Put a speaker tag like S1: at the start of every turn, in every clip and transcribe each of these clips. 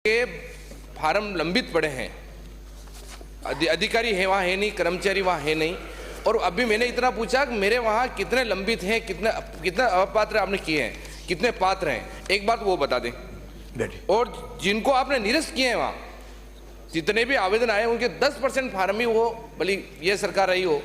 S1: के फार्म लंबित पड़े हैं, अधिकारी है वहाँ है नहीं, कर्मचारी वहाँ है नहीं। और अभी मैंने इतना पूछा कि मेरे वहाँ कितने लंबित हैं, कितने अपात्र आपने किए हैं, कितने पात्र हैं, एक बात वो बता दें। और जिनको आपने निरस्त किए हैं वहाँ जितने भी आवेदन आए उनके 10% फार्म ही वो भली ये सरकार रही हो,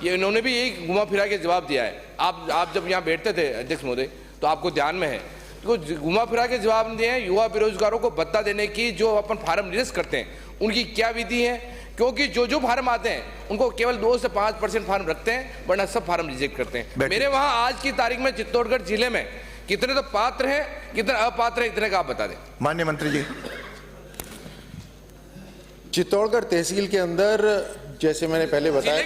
S1: ये इन्होंने भी यही घुमा फिरा के जवाब दिया है। आप जब यहाँ बैठते थे अध्यक्ष महोदय तो आपको ध्यान में है, तो घुमा फिरा के जवाब दिए हैं। युवा बेरोजगारों को भत्ता देने की जो अपन फार्म निरस्त करते हैं उनकी क्या विधि है, क्योंकि जो फार्म आते हैं उनको केवल 2 से 5% फार्म रखते हैं, वरना सब फार्म रिजेक्ट करते हैं। मेरे वहाँ आज की तारीख में चित्तौड़गढ़ जिले में कितने तो पात्र हैं, कितने अपात्र हैं, इतने का आप बता दें।
S2: माननीय मंत्री जी।
S3: चित्तौड़गढ़ तहसील के अंदर जैसे मैंने पहले बताया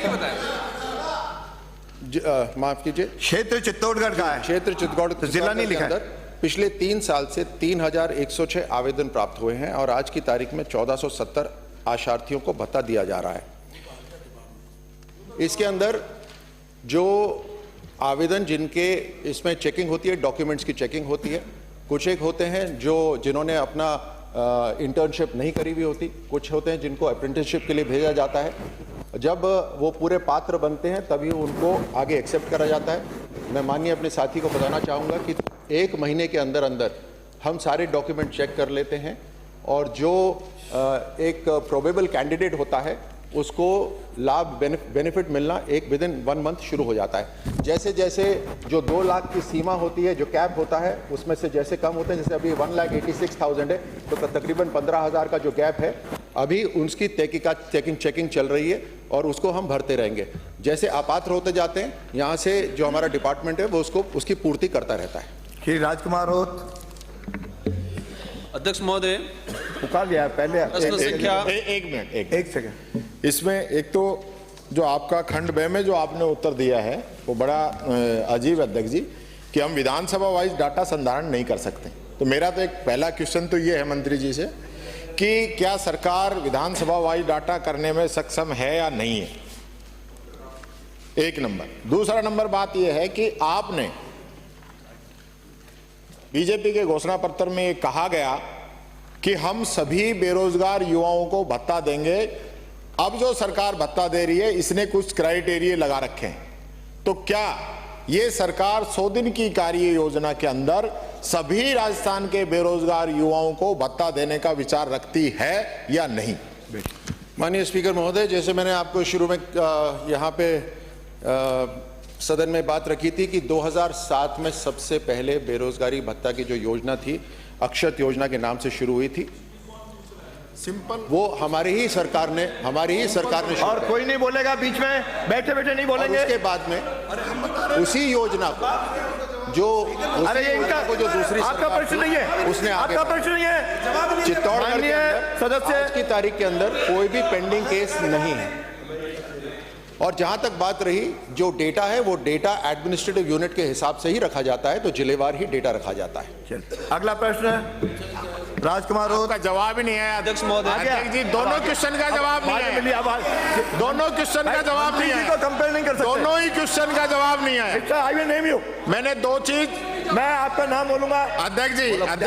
S3: माफ कीजिए,
S2: क्षेत्र चित्तौड़गढ़ का है,
S3: क्षेत्र चित्तौड़गढ़
S2: जिला नहीं लिखा है।
S3: पिछले 3 साल से 3106 आवेदन प्राप्त हुए हैं और आज की तारीख में 1470 आशार्थियों को भत्ता दिया जा रहा है। इसके अंदर जो आवेदन जिनके इसमें चेकिंग होती है, डॉक्यूमेंट्स की चेकिंग होती है, कुछ एक होते हैं जिन्होंने अपना इंटर्नशिप नहीं करी हुई होती, कुछ होते हैं जिनको अप्रेंटिसशिप के लिए भेजा जाता है। जब वो पूरे पात्र बनते हैं तभी उनको आगे एक्सेप्ट करा जाता है। मैं माननीय अपने साथी को बताना चाहूँगा कि 1 महीने के अंदर अंदर हम सारे डॉक्यूमेंट चेक कर लेते हैं और जो एक प्रोबेबल कैंडिडेट होता है उसको लाभ बेनिफिट मिलना विदिन 1 मंथ शुरू हो जाता है। जैसे जैसे जो 2 लाख की सीमा होती है, जो कैप होता है, उसमें से जैसे कम होते हैं, जैसे अभी 1,86,000 है तो तकरीबन 15,000 का जो गैप है अभी उसकी चेकिंग चल रही है और उसको हम भरते रहेंगे। जैसे अपात्र होते जाते हैं यहाँ से जो हमारा डिपार्टमेंट है वो उसकी पूर्ति करता रहता है।
S2: श्री राजकुमार रोत।
S4: अध्यक्ष महोदय,
S2: पुकार लिया पहले
S5: एक मिनट, एक सेकंड। इसमें एक तो जो आपका खंड ब में जो आपने उत्तर दिया है वो बड़ा अजीब, अध्यक्ष जी, कि हम विधानसभा वाइज डाटा संधारण नहीं कर सकते। तो मेरा तो एक पहला क्वेश्चन तो ये है मंत्री जी से कि क्या सरकार विधानसभा वाइज डाटा करने में सक्षम है या नहीं है, 1 नंबर। दूसरा नंबर बात यह है कि आपने बीजेपी के घोषणा पत्र में ये कहा गया कि हम सभी बेरोजगार युवाओं को भत्ता देंगे। अब जो सरकार भत्ता दे रही है इसने कुछ क्राइटेरिया लगा रखे हैं, तो क्या ये सरकार 100 दिन की कार्य योजना के अंदर सभी राजस्थान के बेरोजगार युवाओं को भत्ता देने का विचार रखती है या नहीं?
S3: माननीय स्पीकर महोदय, जैसे मैंने आपको शुरू में यहाँ पे सदन में बात रखी थी कि 2007 में सबसे पहले बेरोजगारी भत्ता की जो योजना थी अक्षत योजना के नाम से शुरू हुई थी।
S5: सिंपल,
S3: वो हमारी ही सरकार ने
S2: और कोई नहीं बोलेगा बीच में, बैठे बैठे नहीं बोलेंगे।
S3: उसके बाद में उसी योजना को जो जो दूसरी
S2: आपका प्रश्न नहीं है,
S3: उसने
S2: आपका प्रश्न नहीं है।
S3: चित्तौड़गढ़ के अंदर
S2: सदस्य
S3: आज की तारीख के अंदर कोई भी पेंडिंग केस नहीं है। और जहां तक बात रही, जो डेटा है वो डेटा एडमिनिस्ट्रेटिव यूनिट के हिसाब से ही रखा जाता है, तो जिलेवार ही डेटा रखा जाता है।
S2: अगला प्रश्न राजकुमार रोत
S5: का जवाब ही नहीं है
S4: अध्यक्ष महोदय।
S5: अध्यक्ष जी, दोनों क्वेश्चन का जवाब नहीं है, दोनों क्वेश्चन का जवाब नहीं है,
S2: कंपेयर नहीं कर सकते,
S5: दोनों ही क्वेश्चन का जवाब नहीं है।
S2: I will name you.
S5: मैंने 2 चीज,
S2: मैं आपका नाम बोलूंगा
S5: अध्यक्ष जी, आप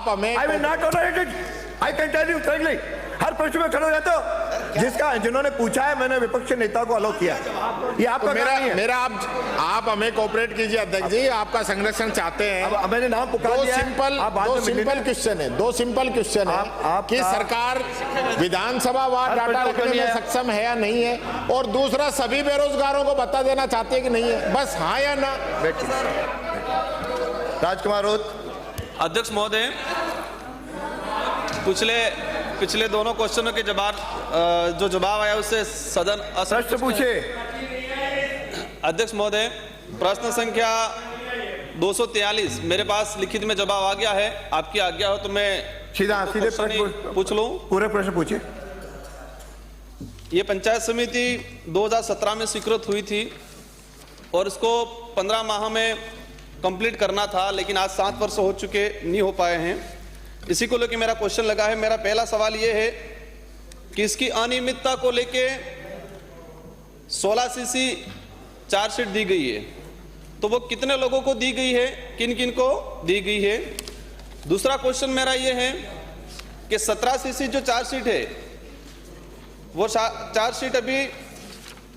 S5: हमें,
S2: I will not tolerate it, I can tell you clearly. हर प्रश्न में खड़े हो जाते हो, जिन्होंने पूछा है मैंने विपक्ष नेता को अलाउ किया। ये आपका
S5: मेरा आप हमें कोऑपरेट कीजिए अध्यक्ष जी, आपका संरक्षण चाहते हैं।
S2: अब मैंने नाम पुकार दिया।
S5: दो सिंपल क्वेश्चन है कि सरकार विधानसभा वार डाटा रखने में सक्षम है या नहीं है, और दूसरा सभी बेरोजगारों को भत्ता देना चाहते हैं कि नहीं है, बस हाँ या ना।
S2: राजकुमार रोत।
S4: अध्यक्ष महोदय, पिछले दोनों क्वेश्चनों के जो जवाब आया उससे सदन
S2: प्रश्न पूछे।
S4: अध्यक्ष महोदय, प्रश्न संख्या 243 मेरे पास लिखित में जवाब आ गया है। आपकी आज्ञा हो तो मैं
S2: सीधे प्रश्न
S4: पूछ लूं।
S2: पूरे प्रश्न पूछिए।
S4: ये पंचायत समिति 2017 में स्वीकृत हुई थी और इसको 15 माह में कंप्लीट करना था, लेकिन आज 7 वर्ष हो चुके, नहीं हो पाए हैं। इसी को लेकर मेरा क्वेश्चन लगा है। मेरा पहला सवाल यह है कि इसकी अनियमितता को लेके 16 सीसी चार्जशीट दी गई है, तो वो कितने लोगों को दी गई है, किन किन को दी गई है? दूसरा क्वेश्चन मेरा ये है कि 17 सीसी जो चार्जशीट है वो चार्जशीट अभी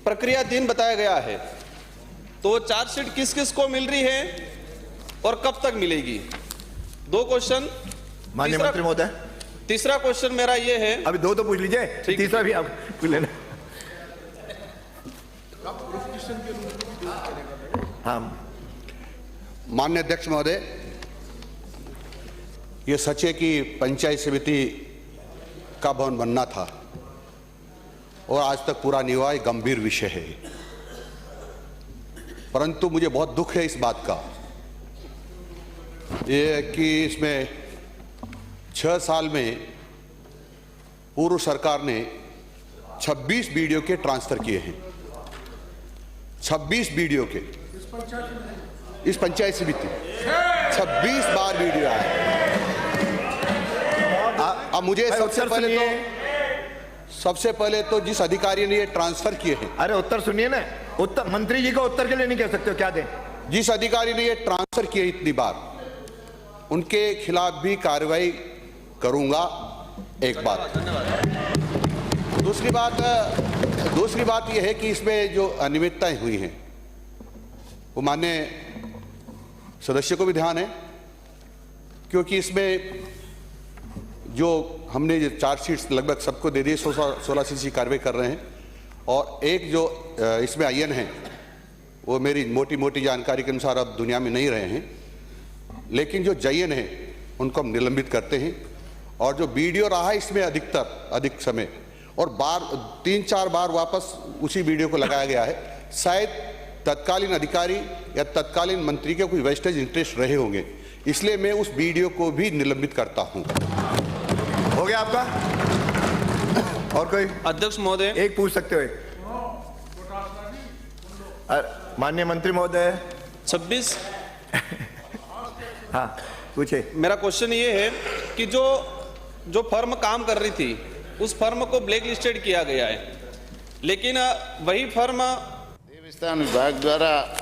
S4: प्रक्रियाधीन बताया गया है, तो वो चार्जशीट किस किस को मिल रही है और कब तक मिलेगी? 2 क्वेश्चन।
S2: माननीय मंत्री महोदय,
S4: तीसरा क्वेश्चन मेरा ये है,
S2: अभी 2 तो पूछ लीजिए, तीसरा भी आप पूछ लेना। हाँ
S6: माननीय अध्यक्ष महोदय, ये सच है कि पंचायत समिति का भवन बनना था और आज तक पूरा नहीं हुआ, एक गंभीर विषय है। परंतु मुझे बहुत दुख है इस बात का ये कि इसमें 6 साल में पूर्व सरकार ने 26 वीडियो के ट्रांसफर किए हैं। 26 वीडियो के इस पंचायत समिति 26 बार वीडियो आए। अब मुझे सबसे पहले तो जिस अधिकारी ने ये ट्रांसफर किए हैं,
S2: अरे उत्तर सुनिए ना, उत्तर मंत्री जी को उत्तर के लिए नहीं कह सकते हो, क्या दें?
S6: जिस अधिकारी ने ये ट्रांसफर किए इतनी बार, उनके खिलाफ भी कार्रवाई करूंगा। एक बात। दूसरी बात यह है कि इसमें जो अनियमितताएं हुई हैं वो माननीय सदस्य को भी ध्यान है, क्योंकि इसमें जो हमने ये चार्जशीट्स लगभग सबको दे दिए, 16 सीसी कार्रवाई कर रहे हैं और एक जो इसमें आईएन है वो मेरी मोटी जानकारी के अनुसार अब दुनिया में नहीं रहे हैं, लेकिन जो जयन है उनको हम निलंबित करते हैं और जो वीडियो रहा है इसमें अधिक समय और 3-4 बार वापस उसी वीडियो को लगाया गया है। शायद तत्कालीन अधिकारी या तत्कालीन मंत्री के कोई वेस्टेज इंटरेस्ट रहे होंगे, इसलिए मैं उस वीडियो को भी निलंबित करता हूं।
S2: हो गया आपका? और कोई?
S4: अध्यक्ष महोदय,
S2: एक पूछ सकते हो। माननीय मंत्री महोदय
S4: 26।
S2: हाँ पूछे।
S4: मेरा क्वेश्चन ये है कि जो फर्म काम कर रही थी उस फर्म को ब्लैक लिस्टेड किया गया है, लेकिन वही फर्म
S7: देवस्थान विभाग द्वारा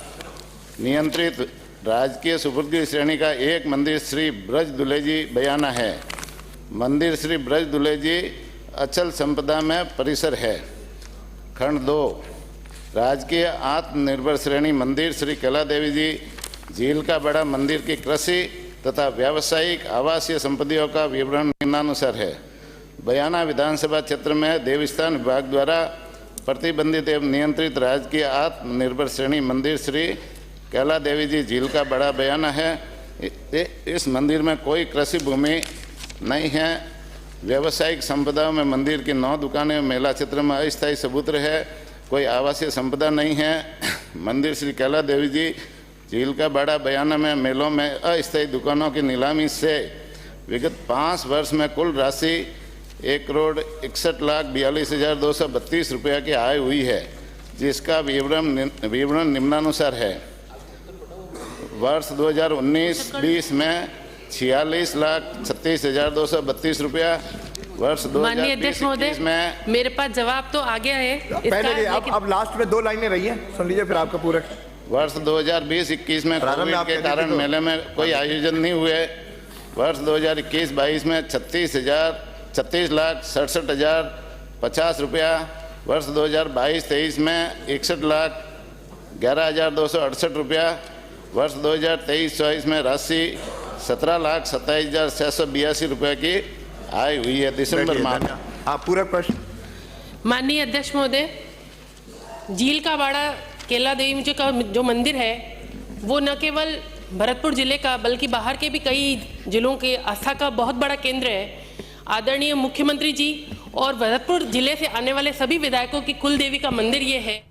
S7: नियंत्रित राजकीय सुपुर्दी श्रेणी का एक मंदिर श्री ब्रज दुलेजी बयाना है। मंदिर श्री ब्रज दुलेजी अचल संपदा में परिसर है। खंड 2 राजकीय आत्मनिर्भर श्रेणी मंदिर श्री कैला देवी जी झील का बड़ा मंदिर की कृषि तथा व्यावसायिक आवासीय संपत्तियों का विवरण निम्नानुसार है। बयाना विधानसभा क्षेत्र में देवस्थान विभाग द्वारा प्रतिबंधित एवं नियंत्रित राजकीय आत्मनिर्भर श्रेणी मंदिर श्री कैला देवी जी झील का बड़ा बयाना है। इस मंदिर में कोई कृषि भूमि नहीं है। व्यावसायिक संपदाओं में मंदिर की 9 दुकानें, मेला क्षेत्र में अस्थायी सबूत्र है, कोई आवासीय संपदा नहीं है। मंदिर श्री कैला देवी जी झील का बड़ा बयाना में मेलों में अस्थायी दुकानों की नीलामी से विगत 5 वर्ष में कुल राशि 1,61,42,232 रुपये की आय हुई है, जिसका विवरण निम्नानुसार है। वर्ष 2019-20 में 46,36,232 रुपया, वर्ष 2020-21 में।
S8: मेरे पास जवाब तो आ गया है
S2: पहले अब लास्ट में 2 लाइनें रही हैं, सुन लीजिए फिर आपका पूरा।
S7: वर्ष 2020-21 में कोविड के कारण मेले में कोई आयोजन नहीं हुए। वर्ष 2021-22 में 36,67,50 रुपया। वर्ष 2022-23 में 61,11,268 रुपया। वर्ष 2023-24 में राशि 17,27,682 रुपये की आय हुई है दिसंबर माह में।
S2: आप पूरा प्रश्न।
S8: माननीय अध्यक्ष महोदय, झील का बाड़ा कैला देवी जी का जो मंदिर है वो न केवल भरतपुर जिले का बल्कि बाहर के भी कई जिलों के आस्था का बहुत बड़ा केंद्र है। आदरणीय मुख्यमंत्री जी और भरतपुर जिले से आने वाले सभी विधायकों की कुल देवी का मंदिर ये है।